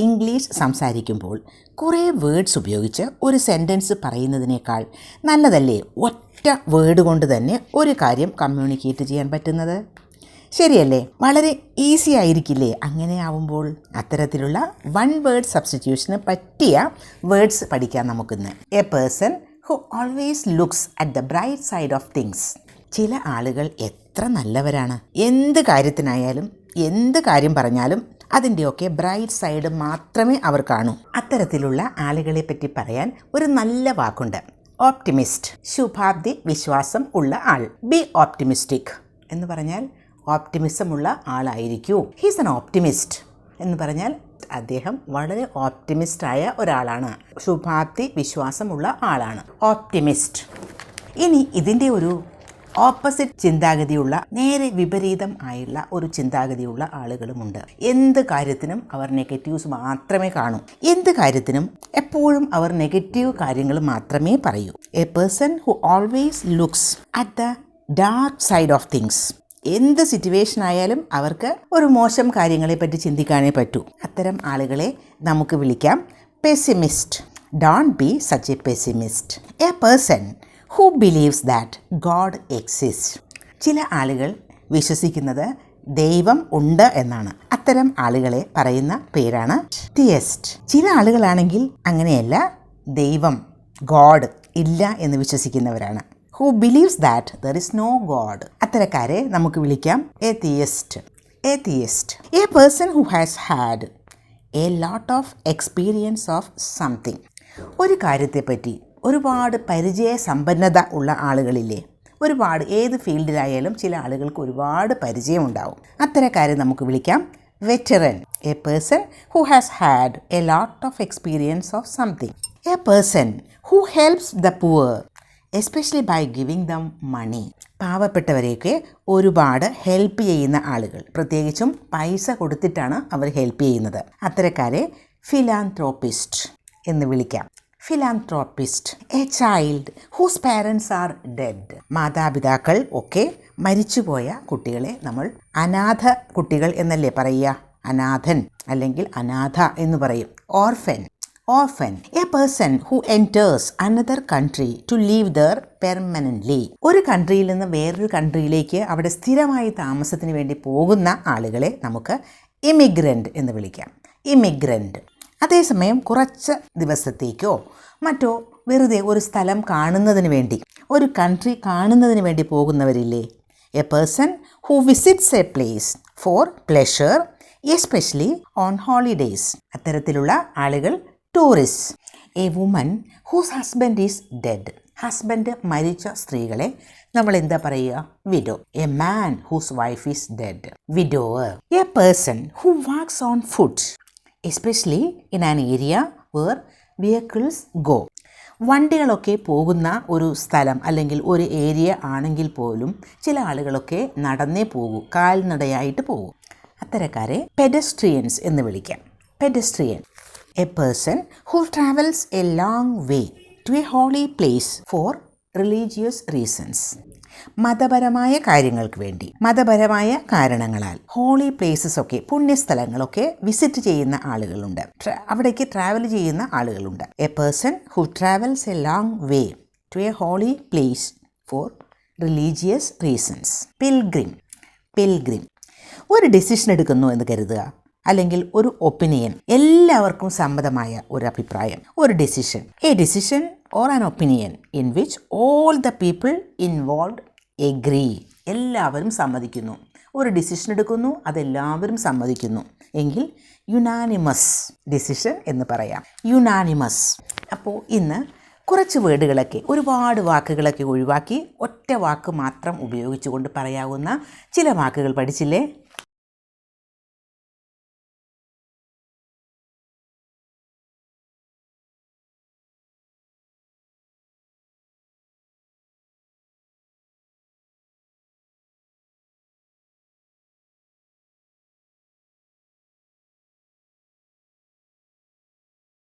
English സംസാരിക്കുമ്പോൾ കുറേ words ഉപയോഗിച്ച് ഒരു സെൻറ്റൻസ് പറയുന്നതിനേക്കാൾ നല്ലതല്ലേ ഒറ്റ വേർഡ് കൊണ്ട് തന്നെ ഒരു കാര്യം കമ്മ്യൂണിക്കേറ്റ് ചെയ്യാൻ പറ്റുന്നത്? ശരിയല്ലേ? വളരെ ഈസി ആയിരിക്കില്ലേ അങ്ങനെ ആവുമ്പോൾ? അത്തരത്തിലുള്ള വൺ വേർഡ് സബ്സ്റ്റിറ്റ്യൂഷന് പറ്റിയ വേർഡ്സ് പഠിക്കാം നമുക്കിന്ന്. A person who always looks at the bright side of things. ചില ആളുകൾ എത്ര നല്ലവരാണ്. എന്ത് കാര്യത്തിനായാലും എന്ത് കാര്യം പറഞ്ഞാലും അതിൻ്റെയൊക്കെ ബ്രൈറ്റ് സൈഡ് മാത്രമേ അവർ കാണൂ. അത്തരത്തിലുള്ള ആളുകളെ പറ്റി പറയാൻ ഒരു നല്ല വാക്കുണ്ട്, ഓപ്റ്റിമിസ്റ്റ്. ശുഭാപ്തി വിശ്വാസം ഉള്ള ആൾ. ബി ഓപ്റ്റിമിസ്റ്റിക് എന്ന് പറഞ്ഞാൽ ഓപ്റ്റിമിസമുള്ള ആളായിരിക്കൂ. ഹീസ് ആൻ ഓപ്റ്റിമിസ്റ്റ് എന്ന് പറഞ്ഞാൽ അദ്ദേഹം വളരെ ഓപ്റ്റിമിസ്റ്റായ ഒരാളാണ്, ശുഭാപ്തി വിശ്വാസമുള്ള ആളാണ്, ഓപ്റ്റിമിസ്റ്റ്. ഇനി ഇതിൻ്റെ ഒരു ഓപ്പോസിറ്റ് ചിന്താഗതിയുള്ള, നേരെ വിപരീതം ആയുള്ള ഒരു ചിന്താഗതിയുള്ള ആളുകളുമുണ്ട്. എന്ത് കാര്യത്തിനും അവർ നെഗറ്റീവ്സ് മാത്രമേ കാണൂ. എന്ത് കാര്യത്തിനും എപ്പോഴും അവർ നെഗറ്റീവ് കാര്യങ്ങൾ മാത്രമേ പറയൂ. A person who always looks at the dark side of things. എന്ത് സിറ്റുവേഷൻ ആയാലും അവർക്ക് ഒരു മോശം കാര്യങ്ങളെപ്പറ്റി ചിന്തിക്കാനേ പറ്റൂ. അത്തരം ആളുകളെ നമുക്ക് വിളിക്കാം pessimist. Don't be such a pessimist. A person who believes that God exist. ചില ആളുകൾ വിശ്വസിക്കുന്നത് ദൈവം ഉണ്ട് എന്നാണ്. അത്തരം ആളുകളെ പറയുന്ന പേരാണ് തിയസ്റ്റ്. ചില ആളുകളാണെങ്കിൽ അങ്ങനെയല്ല, ദൈവം ഗോഡ് ഇല്ല എന്ന് വിശ്വസിക്കുന്നവരാണ്. Who believes that there is no God. അത്തരക്കാരെ നമുക്ക് വിളിക്കാം atheist. Atheist. A person who has had a lot of experience of something. ഒരു കാര്യത്തെപ്പറ്റി ഒരുപാട് പരിചയസമ്പന്നത ഉള്ള ആളുകളില്ലേ? ഒരുപാട്, ഏത് ഫീൽഡിലായാലും ചില ആളുകൾക്ക് ഒരുപാട് പരിചയമുണ്ടാവും. അത്തരക്കാരെ നമുക്ക് വിളിക്കാം veteran. A person who has had a lot of experience of something. A person who helps the poor especially by giving them money. പാവപ്പെട്ടവരെയൊക്കെ ഒരുപാട് ഹെൽപ്പ് ചെയ്യുന്ന ആളുകൾ, പ്രത്യേകിച്ചും പൈസ കൊടുത്തിട്ടാണ് അവർ ഹെൽപ്പ് ചെയ്യുന്നത്. അത്തരക്കാരെ ഫിലാന്ത്രോപ്പിസ്റ്റ് എന്ന് വിളിക്കാം. Philanthropist. A child whose parents are dead. മാതാപിതാക്കൾ ഒക്കെ മരിച്ചുപോയ കുട്ടികളെ നമ്മൾ അനാഥ കുട്ടികൾ എന്നല്ലേ പറയുക? അനാഥൻ അല്ലെങ്കിൽ അനാഥ എന്ന് പറയും. Orphan. Orphan. A person who enters another country to live there permanently. ഒരു കൺട്രിയിൽ നിന്ന് വേറൊരു കൺട്രിയിലേക്ക് അവിടെ സ്ഥിരമായി താമസത്തിന് വേണ്ടി പോകുന്ന ആളുകളെ നമുക്ക് ഇമിഗ്രൻ്റ് എന്ന് വിളിക്കാം. ഇമിഗ്രൻ്റ്. അതേസമയം കുറച്ച് ദിവസത്തേക്കോ മറ്റോ വെറുതെ ഒരു സ്ഥലം കാണുന്നതിന് വേണ്ടി, ഒരു കൺട്രി കാണുന്നതിന് വേണ്ടി പോകുന്നവരില്ലേ? A person who visits a place for pleasure especially on holidays. അത്തരത്തിലുള്ള ആളുകൾ tourist. A woman whose husband is dead. Husband മരിച്ച സ്ത്രീകളെ നമ്മൾ എന്താ പറയുക? Widow. A man whose wife is dead, widower. A person who walks on foot especially in an area where vehicles go. വണ്ടികളൊക്കെ പോകുന്ന ഒരു സ്ഥലം അല്ലെങ്കിൽ ഒരു ഏരിയ ആണെങ്കിൽ പോലും ചില ആളുകളൊക്കെ നടന്നേ പോകൂ, കാൽനടയായിട്ട് പോകും. അത്തരക്കാരെ പെഡസ്ട്രിയൻസ് എന്ന് വിളിക്കാം. Pedestrian. A person who travels a long way to a holy place for religious reasons. മതപരമായ കാര്യങ്ങൾക്ക് വേണ്ടി, മതപരമായ കാരണങ്ങളാൽ ഹോളി പ്ലേസസ് ഒക്കെ, പുണ്യസ്ഥലങ്ങളൊക്കെ വിസിറ്റ് ചെയ്യുന്ന ആളുകളുണ്ട്, അവിടേക്ക് ട്രാവൽ ചെയ്യുന്ന ആളുകളുണ്ട്. A person who travels a long way to a holy place for religious reasons. Pilgrim. Pilgrim. ഒരു ഡിസിഷൻ എടുക്കുന്നു എന്ന് കരുതുക, അല്ലെങ്കിൽ ഒരു ഒപ്പീനിയൻ, എല്ലാവർക്കും സമ്മതമായ ഒരു അഭിപ്രായം, ഒരു decision. A decision or an opinion in which all the people involved agree. എല്ലാവരും സമ്മതിക്കുന്നു. ഒരു ഡിസിഷൻ എടുക്കുന്നു, അതെല്ലാവരും സമ്മതിക്കുന്നു എങ്കിൽ യുനാനിമസ് ഡിസിഷൻ എന്ന് പറയാം. യുനാനിമസ്. അപ്പോൾ ഇന്ന് കുറച്ച് വേർഡുകളൊക്കെ, ഒരുപാട് വാക്കുകളൊക്കെ ഒഴിവാക്കി ഒറ്റ വാക്ക് മാത്രം ഉപയോഗിച്ചുകൊണ്ട് പറയാവുന്ന ചില വാക്കുകൾ പഠിച്ചില്ലേ?